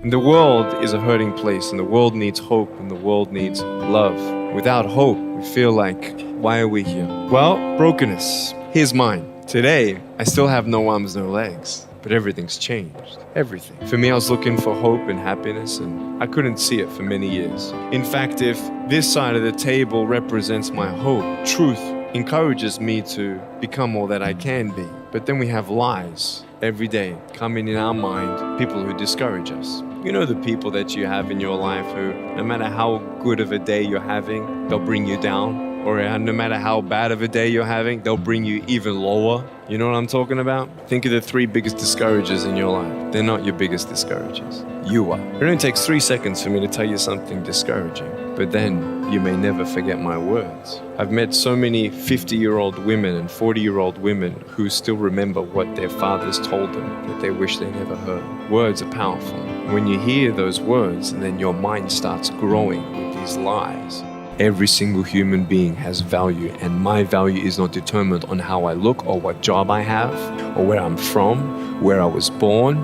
The world is a hurting place, and the world needs hope, and the world needs love. Without hope, we feel like, why are we here? Well, brokenness. Here's mine. Today, I still have no arms, no legs, but everything's changed. Everything. For me, I was looking for hope and happiness, and I couldn't see it for many years. In fact, if this side of the table represents my hope, truth encourages me to become all that I can be. But then we have lies every day coming in our mind, people who discourage us. You know the people that you have in your life who, no matter how good of a day you're having, they'll bring you down. Or no matter how bad of a day you're having, they'll bring you even lower. You know what I'm talking about? Think of the 3 biggest discouragers in your life. They're not your biggest discouragers. You are. It only takes 3 seconds for me to tell you something discouraging. But then you may never forget my words. I've met so many 50-year-old women and 40-year-old women who still remember what their fathers told them that they wish they never heard. Words are powerful. When you hear those words, then your mind starts growing with these lies. Every single human being has value, and my value is not determined on how I look or what job I have or where I'm from, where I was born,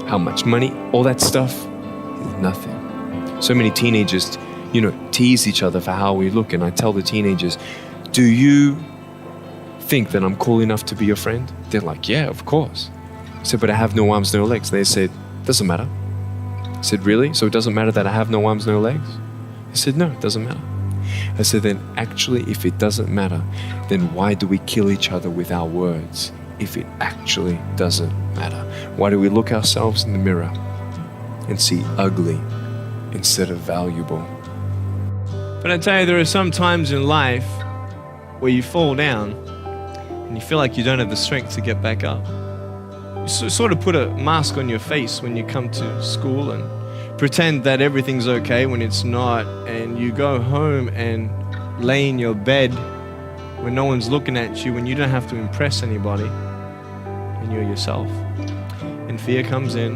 how much money. All that stuff is nothing. So many teenagers, tease each other for how we look, and I tell the teenagers, do you think that I'm cool enough to be your friend? They're like, yeah, of course. I said, but I have no arms, no legs. They said, doesn't matter. I said, really? So it doesn't matter that I have no arms, no legs? I said, no, it doesn't matter. I said, then actually, if it doesn't matter, then why do we kill each other with our words if it actually doesn't matter? Why do we look ourselves in the mirror and see ugly instead of valuable? But I tell you, there are some times in life where you fall down and you feel like you don't have the strength to get back up. You sort of put a mask on your face when you come to school and pretend that everything's okay when it's not, and you go home and lay in your bed when no one's looking at you, when you don't have to impress anybody, and you're yourself. And fear comes in.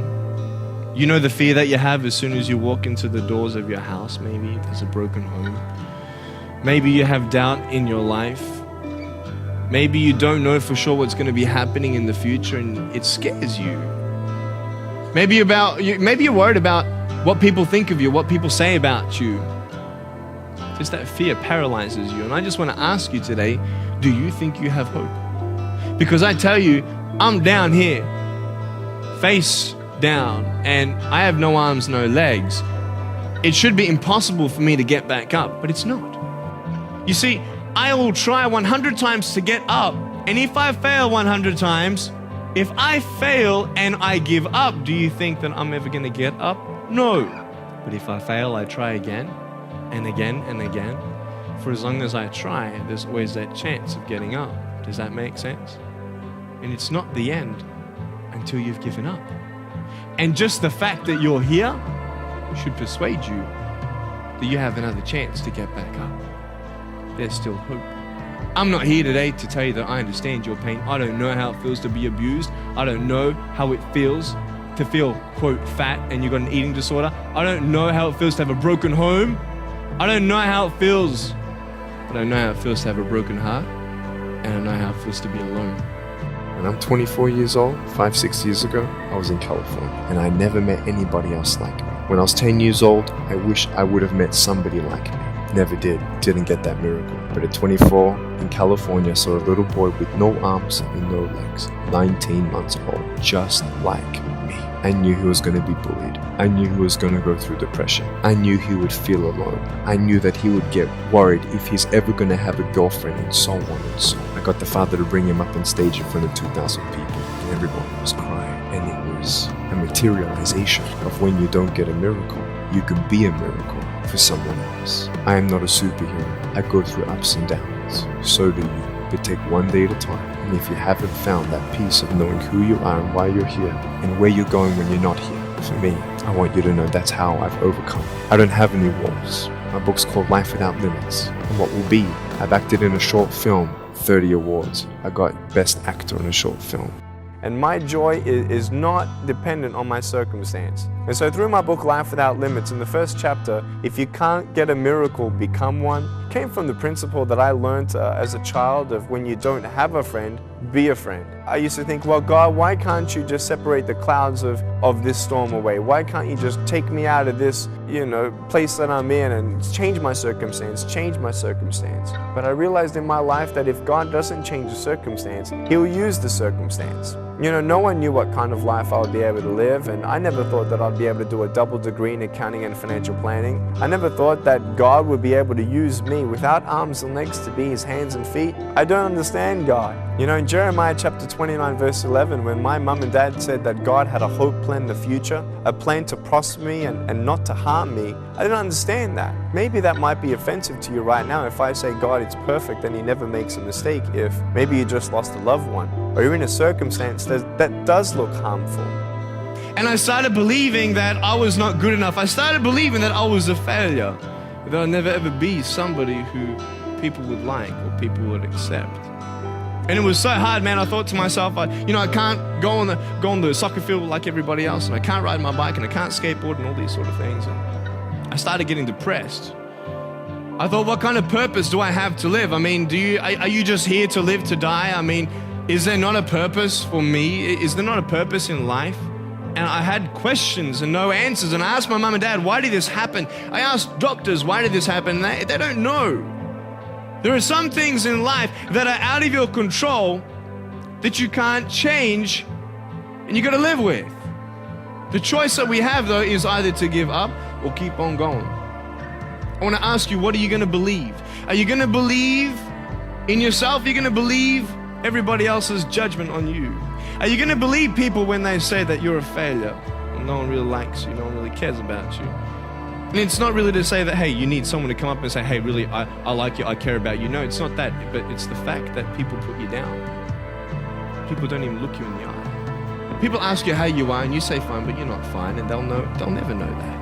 You know the fear that you have as soon as you walk into the doors of your house. Maybe there's a broken home. Maybe you have doubt in your life. Maybe you don't know for sure what's going to be happening in the future, and it scares you. Maybe you're worried about what people think of you, what people say about you. Just that fear paralyzes you. And I just want to ask you today, do you think you have hope? Because I tell you, I'm down here, face down, and I have no arms, no legs. It should be impossible for me to get back up, but it's not. You see, I will try 100 times to get up, and if I fail 100 times, if I fail and I give up, do you think that I'm ever going to get up? No. But if I fail, I try again and again and again. For as long as I try, there's always that chance of getting up. Does that make sense? And it's not the end until you've given up. And just the fact that you're here should persuade you that you have another chance to get back up. There's still hope. I'm not here today to tell you that I understand your pain. I don't know how it feels to be abused. I don't know how it feels to feel, quote, fat and you've got an eating disorder. I don't know how it feels to have a broken home. I don't know how it feels, but I know how it feels to have a broken heart, and I know how it feels to be alone. When I'm 24 years old, 5-6 years ago, I was in California, and I never met anybody else like me. When I was 10 years old, I wish I would have met somebody like me. Never did. Didn't get that miracle. But at 24, in California, I saw a little boy with no arms and no legs, 19 months old, just like me. I knew he was going to be bullied. I knew he was going to go through depression. I knew he would feel alone. I knew that he would get worried if he's ever going to have a girlfriend, and so on and so on. I got the father to bring him up on stage in front of 2,000 people, and everyone was crying. And it was a materialization of when you don't get a miracle, you can be a miracle for someone else. I am not a superhero. I go through ups and downs. So do you. But take one day at a time. And if you haven't found that peace of knowing who you are and why you're here and where you're going when you're not here, for me, I want you to know that's how I've overcome. I don't have any walls. My book's called Life Without Limits. And what will be, I've acted in a short film, 30 awards. I got Best Actor in a Short Film. And my joy is not dependent on my circumstance. And so through my book, Life Without Limits, in the first chapter, if you can't get a miracle, become one. came from the principle that I learned as a child of when you don't have a friend, be a friend. I used to think, well, God, why can't you just separate the clouds of this storm away? Why can't you just take me out of this, place that I'm in and change my circumstance? But I realized in my life that if God doesn't change the circumstance, He'll use the circumstance. No one knew what kind of life I would be able to live, and I never thought that I'd be able to do a double degree in accounting and financial planning. I never thought that God would be able to use me without arms and legs to be His hands and feet. I don't understand God. In Jeremiah chapter 29 verse 11, when my mum and dad said that God had a hope plan in the future, a plan to prosper me and not to harm me, I didn't understand that. Maybe that might be offensive to you right now if I say God is perfect and He never makes a mistake, if maybe you just lost a loved one or you're in a circumstance that does look harmful. And I started believing that I was not good enough. I started believing that I was a failure, that I'll never ever be somebody who people would like or people would accept. And it was so hard, man. I thought to myself, I can't go on the soccer field like everybody else, and I can't ride my bike, and I can't skateboard, and all these sort of things. And I started getting depressed. I thought, what kind of purpose do I have to live? I mean, are you just here to live to die? I mean, is there not a purpose for me? Is there not a purpose in life? And I had questions and no answers. And I asked my mom and dad, why did this happen? I asked doctors, why did this happen? They don't know. There are some things in life that are out of your control that you can't change and you got to live with. The choice that we have, though, is either to give up or keep on going. I want to ask you, what are you going to believe? Are you going to believe in yourself? Are you going to believe everybody else's judgment on you? Are you going to believe people when they say that you're a failure and no one really likes you, no one really cares about you? And it's not really to say that, hey, you need someone to come up and say, hey, really, I like you, I care about you. No, it's not that, but it's the fact that people put you down. People don't even look you in the eye. People ask you how you are and you say fine, but you're not fine, and they'll never know that.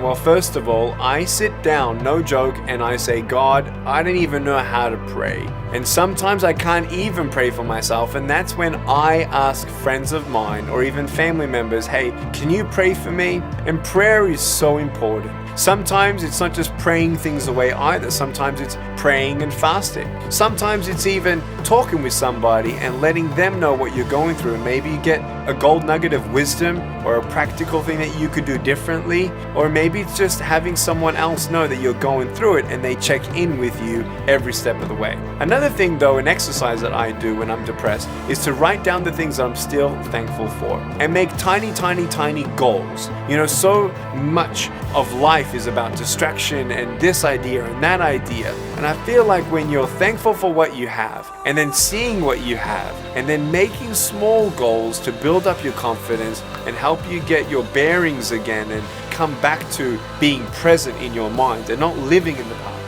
Well, first of all, I sit down, no joke, and I say, God, I don't even know how to pray. And sometimes I can't even pray for myself, and that's when I ask friends of mine or even family members, hey, can you pray for me? And prayer is so important. Sometimes it's not just praying things away either. Sometimes it's praying and fasting. Sometimes it's even talking with somebody and letting them know what you're going through. And maybe you get a gold nugget of wisdom or a practical thing that you could do differently. Or maybe it's just having someone else know that you're going through it and they check in with you every step of the way. Another thing though, an exercise that I do when I'm depressed is to write down the things that I'm still thankful for and make tiny goals. So much of life is about distraction and this idea and that idea. And I feel like when you're thankful for what you have and then seeing what you have and then making small goals to build up your confidence and help you get your bearings again and come back to being present in your mind and not living in the past.